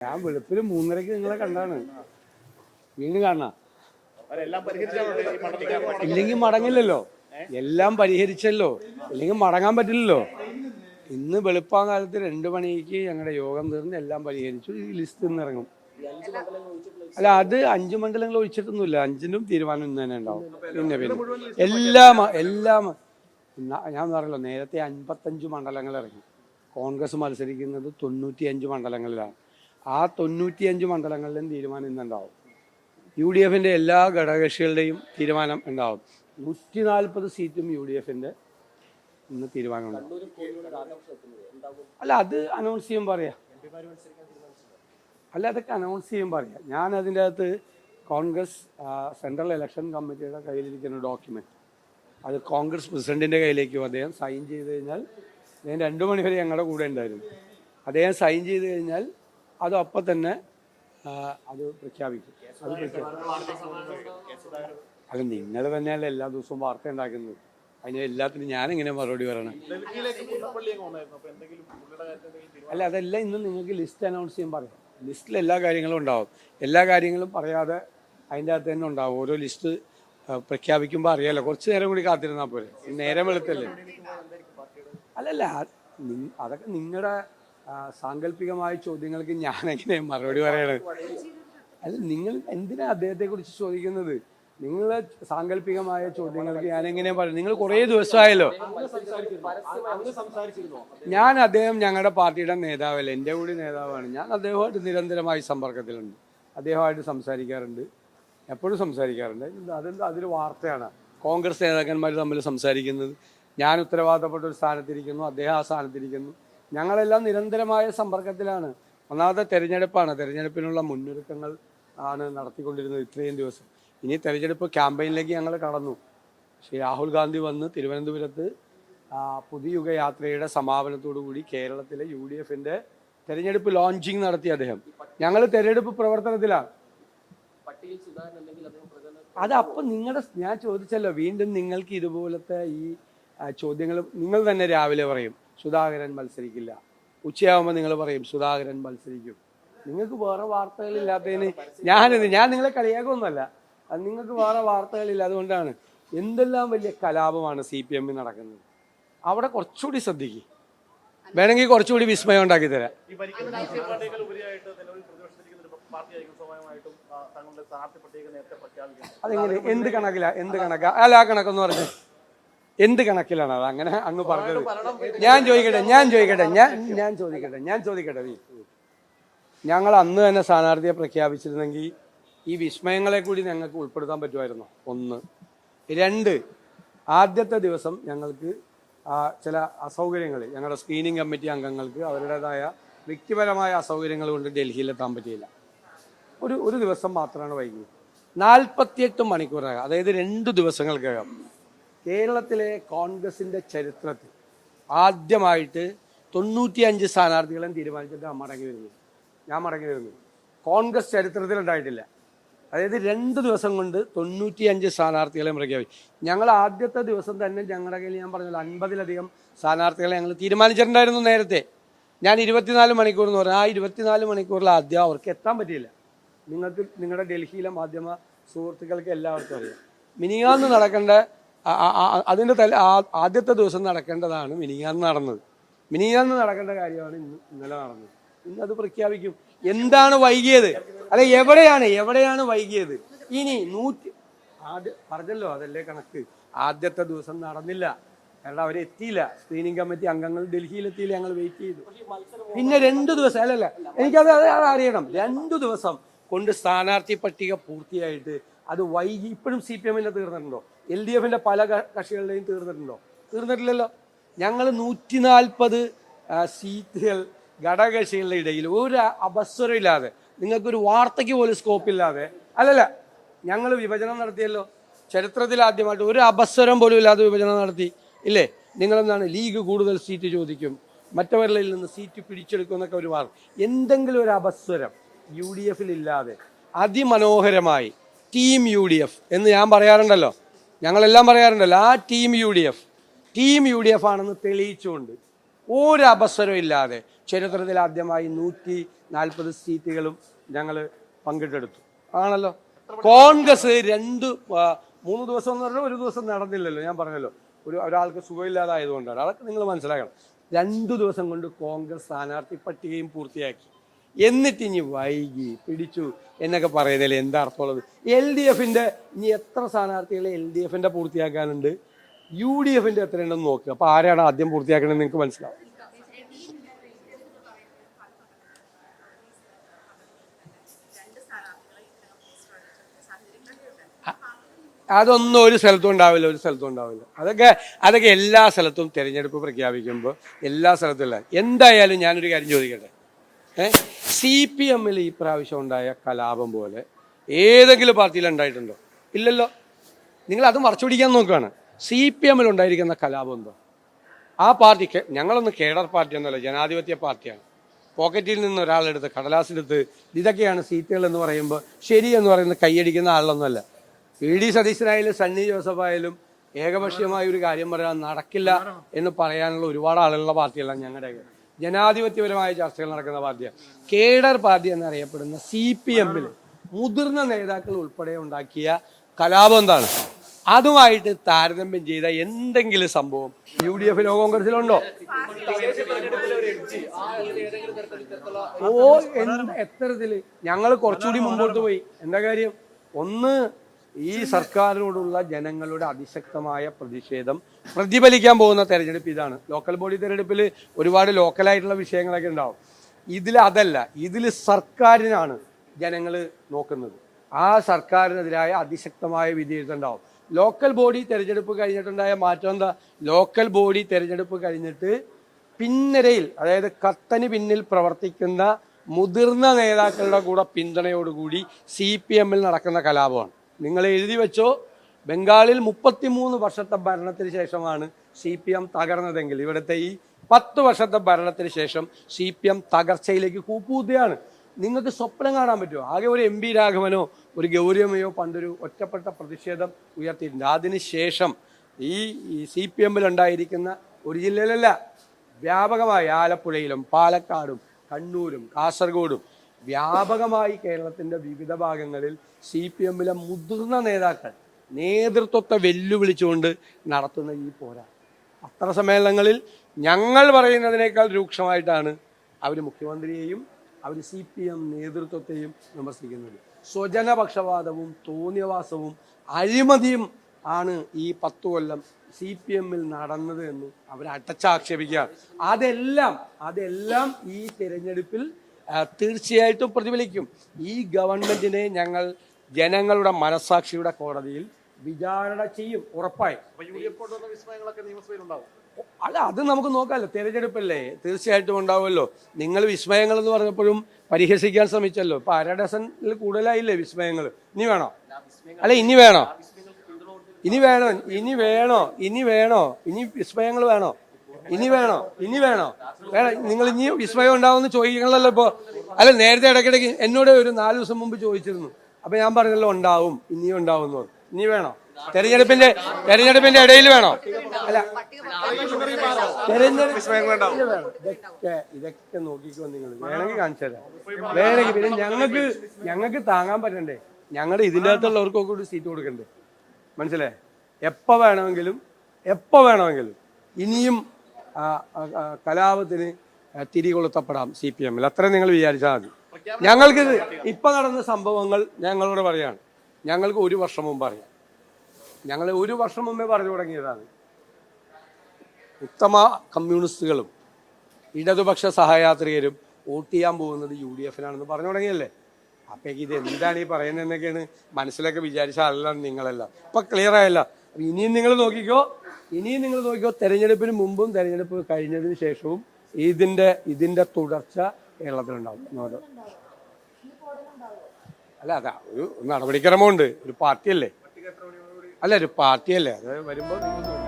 ഞാൻ വെളുപ്പിന് 3:30 നിങ്ങളെ കണ്ടാണ്. വീണ്ടും കാണാ ഇല്ലെങ്കിൽ മടങ്ങില്ലല്ലോ. എല്ലാം പരിഹരിച്ചല്ലോ, ഇല്ലെങ്കിൽ മടങ്ങാൻ പറ്റില്ലല്ലോ. ഇന്ന് വെളുപ്പാൻ കാലത്ത് 2 മണിക്ക് ഞങ്ങളുടെ യോഗം തീർന്ന് എല്ലാം പരിഹരിച്ചു. ഈ ലിസ്റ്റ് ഇന്ന് ഇറങ്ങും. അല്ല, അത് 5 മണ്ഡലങ്ങൾ ഒഴിച്ചിട്ടൊന്നുമില്ല. 5നും തീരുമാനം ഇന്ന് തന്നെ ഉണ്ടാവും. പിന്നെ എല്ലാം ഞാൻ പറഞ്ഞല്ലോ, നേരത്തെ 55 മണ്ഡലങ്ങൾ ഇറങ്ങി. കോൺഗ്രസ് മത്സരിക്കുന്നത് 95 മണ്ഡലങ്ങളിലാണ്. ആ 95 മണ്ഡലങ്ങളിലും തീരുമാനം ഇന്നുണ്ടാവും. UDF എല്ലാ ഘടകകക്ഷികളുടെയും തീരുമാനം ഉണ്ടാവും. 140 സീറ്റും UDF ഇന്ന് തീരുമാനമുണ്ടാവും. അല്ല, അത് അനൗൺസ് ചെയ്യും പറയാം. അല്ല, അതൊക്കെ അനൗൺസ് ചെയ്യും പറയാം. ഞാൻ അതിൻ്റെ അകത്ത് കോൺഗ്രസ് സെൻട്രൽ ഇലക്ഷൻ കമ്മിറ്റിയുടെ കയ്യിലിരിക്കുന്ന ഡോക്യുമെൻറ്റ് അത് കോൺഗ്രസ് പ്രസിഡന്റിൻ്റെ കയ്യിലേക്കും അദ്ദേഹം സൈൻ ചെയ്ത് കഴിഞ്ഞാൽ, ഞാൻ 2 മണി വരെ ഞങ്ങളുടെ കൂടെ ഉണ്ടായിരുന്നു. അദ്ദേഹം സൈൻ ചെയ്ത് കഴിഞ്ഞാൽ അത് അപ്പം തന്നെ അത് പ്രഖ്യാപിക്കും. അല്ല, നിങ്ങൾ തന്നെയല്ല എല്ലാ ദിവസവും വാർത്ത ഉണ്ടാക്കുന്നത്. അതിന് എല്ലാത്തിനും ഞാനെങ്ങനെ മറുപടി പറയണം? അല്ല, അതെല്ലാം ഇന്ന് നിങ്ങൾക്ക് ലിസ്റ്റ് അനൗൺസ് ചെയ്യാൻ പറയാം. ലിസ്റ്റിൽ എല്ലാ കാര്യങ്ങളും ഉണ്ടാവും. എല്ലാ കാര്യങ്ങളും പറയാതെ അതിൻ്റെ അകത്ത് തന്നെ ഉണ്ടാവും. ഓരോ ലിസ്റ്റ് പ്രഖ്യാപിക്കുമ്പോൾ അറിയാലോ. കുറച്ച് നേരം കൂടി കാത്തിരുന്നാൽ പോലെ. നേരം വെളുത്തല്ലേ. അല്ലല്ല, അതൊക്കെ നിങ്ങളുടെ സാങ്കല്പികമായ ചോദ്യങ്ങൾക്ക് ഞാനെങ്ങനെ മറുപടി പറയണത്? അല്ല, നിങ്ങൾ എന്തിനാ അദ്ദേഹത്തെ കുറിച്ച് ചോദിക്കുന്നത്? നിങ്ങളെ സാങ്കല്പികമായ ചോദ്യങ്ങൾക്ക് ഞാനെങ്ങനെ പറയും? നിങ്ങൾ കുറേ ദിവസമായല്ലോ. ഞാൻ അദ്ദേഹം ഞങ്ങളുടെ പാർട്ടിയുടെ നേതാവല്ലേ, എൻ്റെ കൂടി നേതാവാണ്. ഞാൻ അദ്ദേഹമായിട്ട് നിരന്തരമായി സമ്പർക്കത്തിലുണ്ട്. അദ്ദേഹമായിട്ട് സംസാരിക്കാറുണ്ട്, എപ്പോഴും സംസാരിക്കാറുണ്ട്. അതിൽ വാർത്തയാണ് കോൺഗ്രസ് നേതാക്കന്മാർ തമ്മിൽ സംസാരിക്കുന്നത്. ഞാൻ ഉത്തരവാദിത്തപ്പെട്ട ഒരു സ്ഥാനത്തിരിക്കുന്നു, അദ്ദേഹം ആ സ്ഥാനത്തിരിക്കുന്നു. ഞങ്ങളെല്ലാം നിരന്തരമായ സമ്പർക്കത്തിലാണ്. ഒന്നാമത്തെ തെരഞ്ഞെടുപ്പാണ്. തെരഞ്ഞെടുപ്പിനുള്ള മുന്നൊരുക്കങ്ങൾ ആണ് നടത്തിക്കൊണ്ടിരുന്നത് ഇത്രയും ദിവസം. ഇനി തെരഞ്ഞെടുപ്പ് ക്യാമ്പയിനിലേക്ക് ഞങ്ങൾ കടന്നു. ശ്രീ രാഹുൽ ഗാന്ധി വന്ന് തിരുവനന്തപുരത്ത് പുതുയുഗ യാത്രയുടെ സമാപനത്തോടു കൂടി കേരളത്തിലെ UDF തെരഞ്ഞെടുപ്പ് ലോഞ്ചിങ് നടത്തി അദ്ദേഹം. ഞങ്ങൾ തെരഞ്ഞെടുപ്പ് പ്രവർത്തനത്തിലാണ്. അതപ്പം ഞാൻ ചോദിച്ചല്ലോ, വീണ്ടും നിങ്ങൾക്ക് ഇതുപോലത്തെ ഈ ചോദ്യങ്ങൾ നിങ്ങൾ തന്നെ രാവിലെ പറയും സുധാകരൻ മത്സരിക്കില്ല, ഉച്ചയാകുമ്പോൾ നിങ്ങൾ പറയും സുധാകരൻ മത്സരിക്കും. നിങ്ങൾക്ക് വേറെ വാർത്തകളില്ലാത്തതിന് ഞാൻ നിങ്ങളെ കളിയാക്കൊന്നുമല്ല. അത് നിങ്ങൾക്ക് വേറെ വാർത്തകളില്ല. അതുകൊണ്ടാണ് എന്തെല്ലാം വലിയ കലാപമാണ് CPM നടക്കുന്നത്. അവിടെ കുറച്ചുകൂടി ശ്രദ്ധിക്കും. വേണമെങ്കിൽ കുറച്ചുകൂടി വിസ്മയം ഉണ്ടാക്കി തരാം. അതെങ്ങനെ? എന്ത് കണക്കാ? അല്ല, ആ കണക്കെന്ന് പറഞ്ഞ് എന്ത് കണക്കിലാണ് അത് അങ്ങനെ അങ്ങ് പറഞ്ഞത്? ഞാൻ ചോദിക്കട്ടെ. ഞങ്ങൾ അന്ന് തന്നെ സ്ഥാനാർത്ഥിയെ പ്രഖ്യാപിച്ചിരുന്നെങ്കിൽ ഈ വിസ്മയങ്ങളെ കൂടി ഞങ്ങൾക്ക് ഉൾപ്പെടുത്താൻ പറ്റുമായിരുന്നു. 1. 2, ആദ്യത്തെ ദിവസം ഞങ്ങൾക്ക് ചില അസൗകര്യങ്ങൾ, ഞങ്ങളുടെ സ്ക്രീനിങ് കമ്മിറ്റി അംഗങ്ങൾക്ക് അവരുടേതായ വ്യക്തിപരമായ അസൗകര്യങ്ങൾ കൊണ്ട് ഡൽഹിയിലെത്താൻ പറ്റിയില്ല. ഒരു ദിവസം മാത്രമാണ് വൈകിയത്. 48 മണിക്കൂറകം, അതായത് 2 ദിവസങ്ങൾക്കകം കേരളത്തിലെ കോൺഗ്രസിൻ്റെ ചരിത്രത്തിൽ ആദ്യമായിട്ട് 95 സ്ഥാനാർത്ഥികളെയും തീരുമാനിച്ചിട്ട് ഞാൻ മടങ്ങി വരുന്നു. കോൺഗ്രസ് ചരിത്രത്തിൽ ഉണ്ടായിട്ടില്ല. അതായത് 2 ദിവസം കൊണ്ട് 95 സ്ഥാനാർത്ഥികളെയും പ്രഖ്യാപിച്ചു. ഞങ്ങൾ ആദ്യത്തെ ദിവസം തന്നെ ഞങ്ങളുടെ കയ്യിൽ, ഞാൻ പറഞ്ഞല്ലോ, 50-ലധികം സ്ഥാനാർത്ഥികളെ ഞങ്ങൾ തീരുമാനിച്ചിട്ടുണ്ടായിരുന്നു നേരത്തെ. ഞാൻ 24 മണിക്കൂർ എന്ന് പറഞ്ഞാൽ ആ 24 മണിക്കൂറിൽ ആദ്യം അവർക്ക് എത്താൻ പറ്റിയില്ല. നിങ്ങളുടെ ഡൽഹിയിലെ മാധ്യമ സുഹൃത്തുക്കൾക്ക് എല്ലാവർക്കും അറിയാം. മിനിങ്ങാന്ന് നടക്കേണ്ട ആദ്യത്തെ ദിവസം നടക്കേണ്ടതാണ് മിനിങ്ങാന്ന് നടന്നത്. മിനിങ്ങാന്ന് നടക്കേണ്ട കാര്യമാണ് ഇന്നലെ നടന്നത്. ഇന്നത് പ്രഖ്യാപിക്കും. എന്താണ് വൈകിയത്? അല്ല, എവിടെയാണ് വൈകിയത്? ഇനി പറഞ്ഞല്ലോ, അതല്ലേ കണക്ക്. ആദ്യത്തെ ദിവസം നടന്നില്ല, കാരണം അവരെത്തിയില്ല. സ്ക്രീനിങ് കമ്മിറ്റി അംഗങ്ങൾ ഡൽഹിയിലെത്തിയില്ല. ഞങ്ങൾ വെയിറ്റ് ചെയ്തു. പിന്നെ 2 ദിവസം അല്ലല്ല, എനിക്കത് അറിയണം. 2 ദിവസം കൊണ്ട് സ്ഥാനാർത്ഥി പട്ടിക പൂർത്തിയായിട്ട് അത് വൈകി. ഇപ്പോഴും CPM തീർന്നിട്ടുണ്ടോ? LDF പല കക്ഷികളുടെയും തീർന്നിട്ടില്ലല്ലോ. ഞങ്ങൾ 140 സീറ്റുകൾ ഘടകകക്ഷികളുടെ ഇടയിൽ ഒരു അപസ്വരമില്ലാതെ, നിങ്ങൾക്കൊരു വാർത്തയ്ക്ക് പോലും സ്കോപ്പില്ലാതെ, അല്ലല്ല, ഞങ്ങൾ വിഭജനം നടത്തിയല്ലോ. ചരിത്രത്തിൽ ആദ്യമായിട്ട് ഒരു അപസ്വരം പോലും ഇല്ലാതെ വിഭജനം നടത്തി, ഇല്ലേ? നിങ്ങളെന്താണ്, ലീഗ് കൂടുതൽ സീറ്റ് ചോദിക്കും, മറ്റവരിൽ നിന്ന് സീറ്റ് പിടിച്ചെടുക്കും എന്നൊക്കെ ഒരു വാർത്ത. എന്തെങ്കിലും ഒരു അപസ്വരം UDF ഇല്ലാതെ അതിമനോഹരമായി ടീം UDF എന്ന് ഞാൻ പറയാറുണ്ടല്ലോ, ഞങ്ങളെല്ലാം പറയാറുണ്ടല്ലോ. ആ ടീം UDF ആണെന്ന് തെളിയിച്ചുകൊണ്ട് ഒരു അവസരവും ഇല്ലാതെ ചരിത്രത്തിൽ ആദ്യമായി 140 സീറ്റുകളും ഞങ്ങൾ പങ്കിട്ടെടുത്തു ആണല്ലോ. കോൺഗ്രസ് 3 ദിവസം എന്ന് പറഞ്ഞാൽ ഒരു ദിവസം നടന്നില്ലല്ലോ. ഞാൻ പറഞ്ഞല്ലോ ഒരാൾക്ക് സുഖമില്ലാതായതുകൊണ്ടാണ്. അതൊക്കെ നിങ്ങൾ മനസ്സിലാക്കണം. 2 ദിവസം കൊണ്ട് കോൺഗ്രസ് സ്ഥാനാർത്ഥി പട്ടികയും പൂർത്തിയാക്കി. എന്നിട്ട് ഇനി വൈകി പിടിച്ചു എന്നൊക്കെ പറയുന്നതിൽ എന്താ അർത്ഥമുള്ളത്? LDF ഇനി എത്ര സ്ഥാനാർത്ഥികളെ LDF പൂർത്തിയാക്കാനുണ്ട്, UDF എത്രയുണ്ടെന്ന് നോക്കുക. അപ്പോൾ ആരാണ് ആദ്യം പൂർത്തിയാക്കണമെന്ന് നിങ്ങൾക്ക് മനസ്സിലാവും. അതൊന്നും ഒരു സ്ഥലത്തും ഉണ്ടാവില്ല. അതൊക്കെ എല്ലാ സ്ഥലത്തും തിരഞ്ഞെടുപ്പ് പ്രഖ്യാപിക്കുമ്പോൾ എല്ലാ സ്ഥലത്തും ഇല്ല. എന്തായാലും ഞാനൊരു കാര്യം ചോദിക്കട്ടെ, CPM ഈ പ്രാവശ്യം ഉണ്ടായ കലാപം പോലെ ഏതെങ്കിലും പാർട്ടിയിൽ ഉണ്ടായിട്ടുണ്ടോ? ഇല്ലല്ലോ. നിങ്ങൾ അത് മറച്ചു പിടിക്കാൻ നോക്കുകയാണ്. CPM ഉണ്ടായിരിക്കുന്ന കലാപം എന്തോ? ആ പാർട്ടിക്ക് ഞങ്ങളൊന്നും കേഡർ പാർട്ടി ഒന്നുമല്ല, ജനാധിപത്യ പാർട്ടിയാണ്. പോക്കറ്റിൽ നിന്ന് ഒരാളെടുത്ത് കടലാസെടുത്ത് ഇതൊക്കെയാണ് സീറ്റുകൾ എന്ന് പറയുമ്പോൾ ശരി എന്ന് പറയുന്നത് കൈയടിക്കുന്ന ആളൊന്നുമല്ല. PD സതീശനായാലും സണ്ണി ജോസഫായാലും ഏകപക്ഷീയമായ ഒരു കാര്യം പറയാൻ നടക്കില്ല എന്ന് പറയാനുള്ള ഒരുപാട് ആളുകളുള്ള പാർട്ടിയല്ല ഞങ്ങളുടെയൊക്കെ. ജനാധിപത്യപരമായ ചർച്ചകൾ നടക്കുന്ന പാർട്ടിയാണ്. കേഡർ പാർട്ടി എന്നറിയപ്പെടുന്ന CPM മുതിർന്ന നേതാക്കൾ ഉൾപ്പെടെ ഉണ്ടാക്കിയ കലാപം എന്താണ്? അതുമായിട്ട് താരതമ്യം ചെയ്ത എന്തെങ്കിലും സംഭവം UDF കോൺഗ്രസിലുണ്ടോ? എത്തരത്തില് ഞങ്ങൾ കുറച്ചുകൂടി മുമ്പോട്ട് പോയി. എന്താ കാര്യം? ഒന്ന്, ഈ സർക്കാരിനോടുള്ള ജനങ്ങളുടെ അതിശക്തമായ പ്രതിഷേധം പ്രതിഫലിക്കാൻ പോകുന്ന തെരഞ്ഞെടുപ്പ് ഇതാണ്. ലോക്കൽ ബോഡി തെരഞ്ഞെടുപ്പിൽ ഒരുപാട് ലോക്കലായിട്ടുള്ള വിഷയങ്ങളൊക്കെ ഉണ്ടാവും. അതല്ല, ഇതിൽ സർക്കാരിനാണ് ജനങ്ങൾ നോക്കുന്നത്. ആ സർക്കാരിനെതിരായ അതിശക്തമായ വിധിയെഴുത്തുണ്ടാവും. ലോക്കൽ ബോഡി തെരഞ്ഞെടുപ്പ് കഴിഞ്ഞിട്ടുണ്ടായ മാറ്റം എന്താ? ലോക്കൽ ബോഡി തെരഞ്ഞെടുപ്പ് കഴിഞ്ഞിട്ട് പിൻനിരയിൽ, അതായത് കത്തന് പിന്നിൽ പ്രവർത്തിക്കുന്ന മുതിർന്ന നേതാക്കളുടെ കൂടെ പിന്തുണയോടുകൂടി CPM നടക്കുന്ന കലാപമാണ്. നിങ്ങൾ എഴുതി വെച്ചോ, ബംഗാളിൽ 33 വർഷത്തെ ഭരണത്തിന് ശേഷമാണ് CPM തകർന്നതെങ്കിൽ ഇവിടുത്തെ ഈ 10 വർഷത്തെ ഭരണത്തിന് ശേഷം CPM തകർച്ചയിലേക്ക് കൂപ്പുകുത്തുകയാണ്. നിങ്ങൾക്ക് സ്വപ്നം കാണാൻ പറ്റുമോ? ആകെ ഒരു MP രാഘവനോ ഒരു ഗൗരിയമ്മയോ പണ്ടൊരു ഒറ്റപ്പെട്ട പ്രതിഷേധം ഉയർത്തിയിട്ടുണ്ട്. അതിനുശേഷം ഈ CPM ഉണ്ടായിരിക്കുന്ന ഒരു ജില്ലയിലല്ല, വ്യാപകമായി ആലപ്പുഴയിലും പാലക്കാടും കണ്ണൂരും കാസർഗോഡും വ്യാപകമായി കേരളത്തിൻ്റെ വിവിധ ഭാഗങ്ങളിൽ CPM മുതിർന്ന നേതാക്കൾ നേതൃത്വത്തെ വെല്ലുവിളിച്ചുകൊണ്ട് നടത്തുന്ന ഈ പോരാട്ടം, പത്രസമ്മേളനങ്ങളിൽ ഞങ്ങൾ പറയുന്നതിനേക്കാൾ രൂക്ഷമായിട്ടാണ് അവർ മുഖ്യമന്ത്രിയെയും അവർ CPM നേതൃത്വത്തെയും വിമർശിക്കുന്നത്. സ്വജനപക്ഷപാതവും തോന്നിയവാസവും അഴിമതിയും ആണ് ഈ 10 കൊല്ലം CPM നടന്നത് എന്ന് അവർ അടച്ചാക്ഷേപിക്കുകയാണ്. അതെല്ലാം ഈ തിരഞ്ഞെടുപ്പിൽ തീർച്ചയായിട്ടും പ്രതിഫലിക്കും. ഈ ഗവൺമെന്റിനെ ഞങ്ങൾ ജനങ്ങളുടെ മനസാക്ഷിയുടെ കോടതിയിൽ വിചാരണ ചെയ്യും, ഉറപ്പായി. അല്ല, അത് നമുക്ക് നോക്കാമല്ലോ, തെരഞ്ഞെടുപ്പല്ലേ, തീർച്ചയായിട്ടും ഉണ്ടാവുമല്ലോ. നിങ്ങൾ വിസ്മയങ്ങൾ എന്ന് പറഞ്ഞപ്പോഴും പരിഹസിക്കാൻ ശ്രമിച്ചല്ലോ. ഇപ്പൊ 1/2 ഡസനിൽ കൂടുതലായില്ലേ വിസ്മയങ്ങൾ? ഇനി വേണോ? ഇനി വിസ്മയങ്ങൾ വേണോ? വേണം. നിങ്ങൾ ഇനി വിസ്മയം ഉണ്ടാവുമെന്ന് ചോദിക്കണല്ലോ ഇപ്പോൾ. നേരത്തെ ഇടയ്ക്കിടയ്ക്ക് എന്നോട് ഒരു 4 ദിവസം മുമ്പ് ചോദിച്ചിരുന്നു. അപ്പൊ ഞാൻ പറഞ്ഞല്ലോ ഉണ്ടാവും, ഇനിയും ഉണ്ടാവും. ഇനി വേണോ? തെരഞ്ഞെടുപ്പിന്റെ ഇടയിൽ വേണോ? അല്ല, ഇതൊക്കെ നോക്കിക്കോ നിങ്ങൾ. വേണമെങ്കിൽ കാണിച്ചു തരാം, വേണമെങ്കിൽ. പിന്നെ ഞങ്ങൾക്ക് താങ്ങാൻ പറ്റണ്ടേ? ഞങ്ങളുടെ ഇതിൻ്റെ അകത്തുള്ളവർക്കൊക്കെ കൂടി സീറ്റ് കൊടുക്കണ്ടേ? മനസ്സിലായേ? എപ്പോൾ വേണമെങ്കിലും ഇനിയും കലാപത്തിന് തിരികൊളുത്തപ്പെടാം CPM. അത്രയും നിങ്ങൾ വിചാരിച്ചാൽ മതി. ഞങ്ങൾക്കിത് ഇപ്പം നടന്ന സംഭവങ്ങൾ ഞങ്ങളോട് പറയാണ്. ഞങ്ങൾക്ക് 1 വർഷം മുമ്പ് അറിയാം. ഞങ്ങൾ 1 വർഷം മുമ്പേ പറഞ്ഞു തുടങ്ങിയതാണ്. ഉത്തമ കമ്മ്യൂണിസ്റ്റുകളും ഇടതുപക്ഷ സഹയാത്രികരും വോട്ട് ചെയ്യാൻ പോകുന്നത് UDF പറഞ്ഞു തുടങ്ങിയല്ലേ. അപ്പോഴേക്ക് ഇത് എന്താണ് ഈ പറയുന്നതെന്നൊക്കെയാണ് മനസ്സിലൊക്കെ വിചാരിച്ച ആളല്ല നിങ്ങളല്ല. ഇപ്പം ക്ലിയർ ആയല്ല. ഇനിയും നിങ്ങൾ നോക്കിക്കോ, തെരഞ്ഞെടുപ്പിന് മുമ്പും തെരഞ്ഞെടുപ്പ് കഴിഞ്ഞതിന് ശേഷവും ഇതിന്റെ തുടർച്ച കേരളത്തിലുണ്ടാവും. അല്ല, അതാ ഒരു നടപടിക്രമമുണ്ട്. ഒരു പാർട്ടിയല്ലേ, അത് വരുമ്പോൾ നിങ്ങൾ